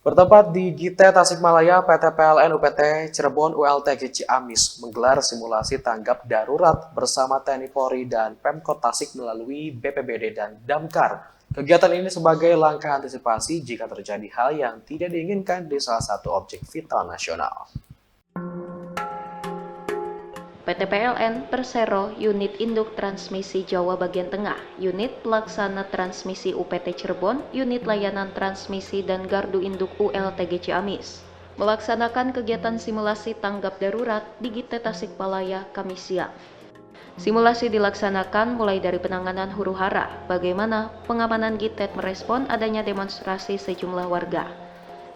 Bertempat di Gite, Tasikmalaya, PT PLN UPT Cirebon ULTG Ciamis menggelar simulasi tanggap darurat bersama TNI Polri dan Pemkot Tasik melalui BPBD dan Damkar. Kegiatan ini sebagai langkah antisipasi jika terjadi hal yang tidak diinginkan di salah satu objek vital nasional. PT PLN Persero Unit Induk Transmisi Jawa Bagian Tengah, Unit Pelaksana Transmisi UPT Cirebon, Unit Layanan Transmisi dan Gardu Induk ULTG Ciamis melaksanakan kegiatan simulasi tanggap darurat di Gite Tasikmalaya Kamis siang. Simulasi dilaksanakan mulai dari penanganan huru-hara, bagaimana pengamanan Gite merespon adanya demonstrasi sejumlah warga.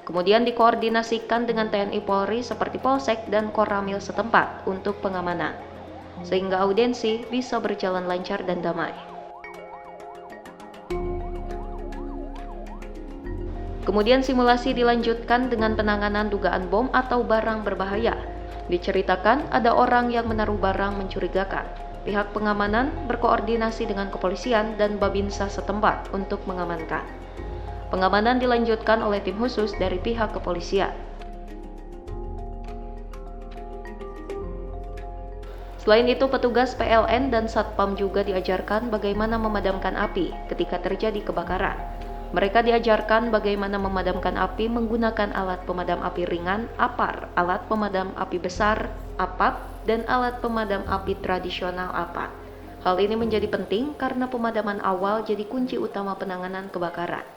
Kemudian dikoordinasikan dengan TNI Polri seperti Polsek dan Koramil setempat untuk pengamanan, sehingga audiensi bisa berjalan lancar dan damai. Kemudian simulasi dilanjutkan dengan penanganan dugaan bom atau barang berbahaya. Diceritakan ada orang yang menaruh barang mencurigakan. Pihak pengamanan berkoordinasi dengan kepolisian dan Babinsa setempat untuk mengamankan. Pengamanan dilanjutkan oleh tim khusus dari pihak kepolisian. Selain itu, petugas PLN dan Satpam juga diajarkan bagaimana memadamkan api ketika terjadi kebakaran. Mereka diajarkan bagaimana memadamkan api menggunakan alat pemadam api ringan, APAR, alat pemadam api besar, APAT, dan alat pemadam api tradisional, APAT. Hal ini menjadi penting karena pemadaman awal jadi kunci utama penanganan kebakaran.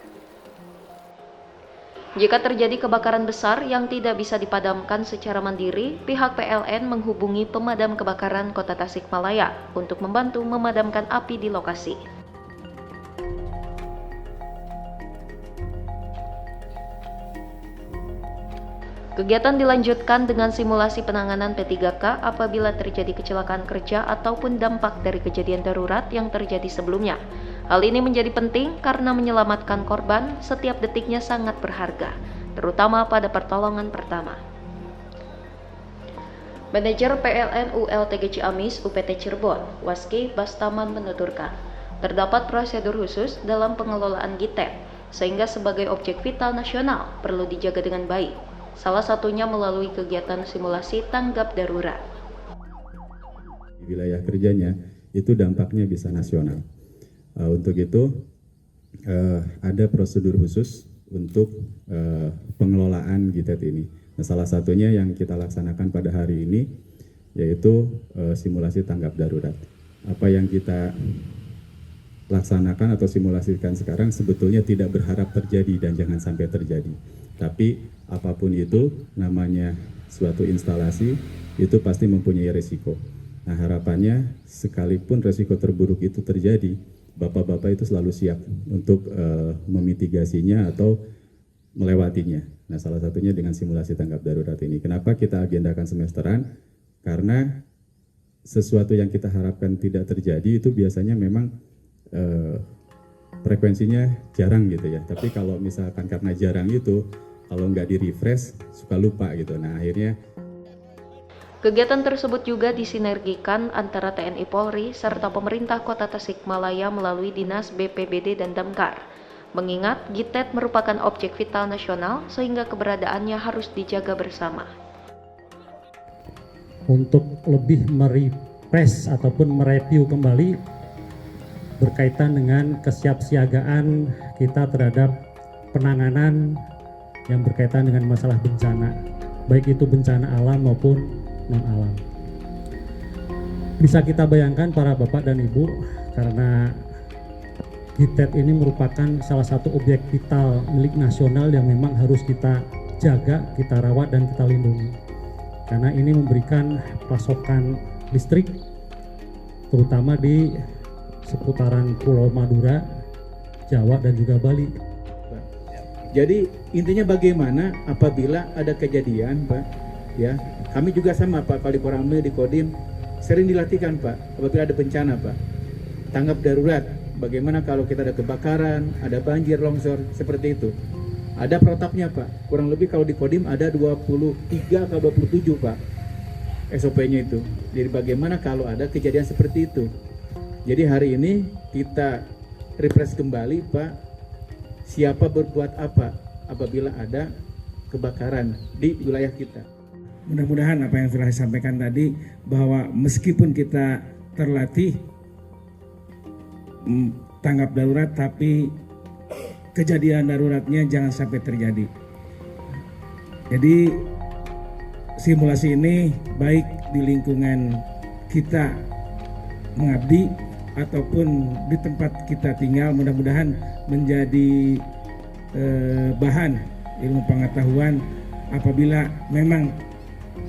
Jika terjadi kebakaran besar yang tidak bisa dipadamkan secara mandiri, pihak PLN menghubungi pemadam kebakaran Kota Tasikmalaya untuk membantu memadamkan api di lokasi. Kegiatan dilanjutkan dengan simulasi penanganan P3K apabila terjadi kecelakaan kerja ataupun dampak dari kejadian darurat yang terjadi sebelumnya. Hal ini menjadi penting karena menyelamatkan korban setiap detiknya sangat berharga, terutama pada pertolongan pertama. Manajer PLN ULTG Ciamis UPT Cirebon, Waski Bastaman menuturkan, terdapat prosedur khusus dalam pengelolaan Gite, sehingga sebagai objek vital nasional perlu dijaga dengan baik. Salah satunya melalui kegiatan simulasi tanggap darurat. Di wilayah kerjanya itu dampaknya bisa nasional. Untuk itu ada prosedur khusus untuk pengelolaan GITET ini. Nah, salah satunya yang kita laksanakan pada hari ini yaitu simulasi tanggap darurat. Apa yang kita laksanakan atau simulasikan sekarang sebetulnya tidak berharap terjadi dan jangan sampai terjadi. Tapi apapun itu namanya suatu instalasi itu pasti mempunyai resiko. Nah, harapannya sekalipun resiko terburuk itu terjadi, Bapak-bapak itu selalu siap untuk memitigasinya atau melewatinya. Nah, salah satunya dengan simulasi tanggap darurat ini. Kenapa kita agendakan semesteran? Karena sesuatu yang kita harapkan tidak terjadi itu biasanya memang frekuensinya jarang gitu ya. Tapi kalau misalkan karena jarang itu, kalau nggak di-refresh suka lupa gitu. Nah, akhirnya kegiatan tersebut juga disinergikan antara TNI Polri serta pemerintah Kota Tasikmalaya melalui Dinas BPBD dan Damkar. Mengingat GITET merupakan objek vital nasional sehingga keberadaannya harus dijaga bersama. Untuk lebih merefresh ataupun mereview kembali berkaitan dengan kesiapsiagaan kita terhadap penanganan yang berkaitan dengan masalah bencana, baik itu bencana alam maupun non-alam. Bisa kita bayangkan para bapak dan ibu, karena GITET ini merupakan salah satu objek vital milik nasional yang memang harus kita jaga, kita rawat dan kita lindungi. Karena ini memberikan pasokan listrik terutama di seputaran Pulau Madura, Jawa dan juga Bali. Jadi intinya bagaimana apabila ada kejadian, Pak, ya, kami juga sama Pak, kalau di Koramil, di Kodim sering dilatihkan Pak, apabila ada bencana Pak, tanggap darurat, bagaimana kalau kita ada kebakaran, ada banjir, longsor, seperti itu. Ada protapnya Pak, kurang lebih kalau di Kodim ada 23 atau 27 Pak SOP-nya itu. Jadi bagaimana kalau ada kejadian seperti itu. Jadi hari ini kita refresh kembali Pak, siapa berbuat apa apabila ada kebakaran di wilayah kita. Mudah-mudahan apa yang telah disampaikan tadi, bahwa meskipun kita terlatih tanggap darurat, tapi kejadian daruratnya jangan sampai terjadi. Jadi simulasi ini baik di lingkungan kita mengabdi ataupun di tempat kita tinggal, mudah-mudahan menjadi bahan ilmu pengetahuan apabila memang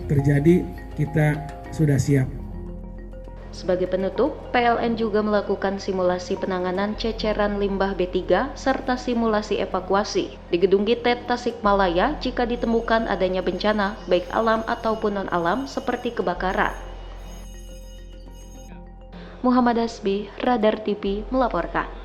terjadi, kita sudah siap. Sebagai penutup, PLN juga melakukan simulasi penanganan ceceran limbah B3 serta simulasi evakuasi di Gedung GITET Tasikmalaya jika ditemukan adanya bencana baik alam ataupun non-alam seperti kebakaran. Muhammad Hasbi, Radar TV melaporkan.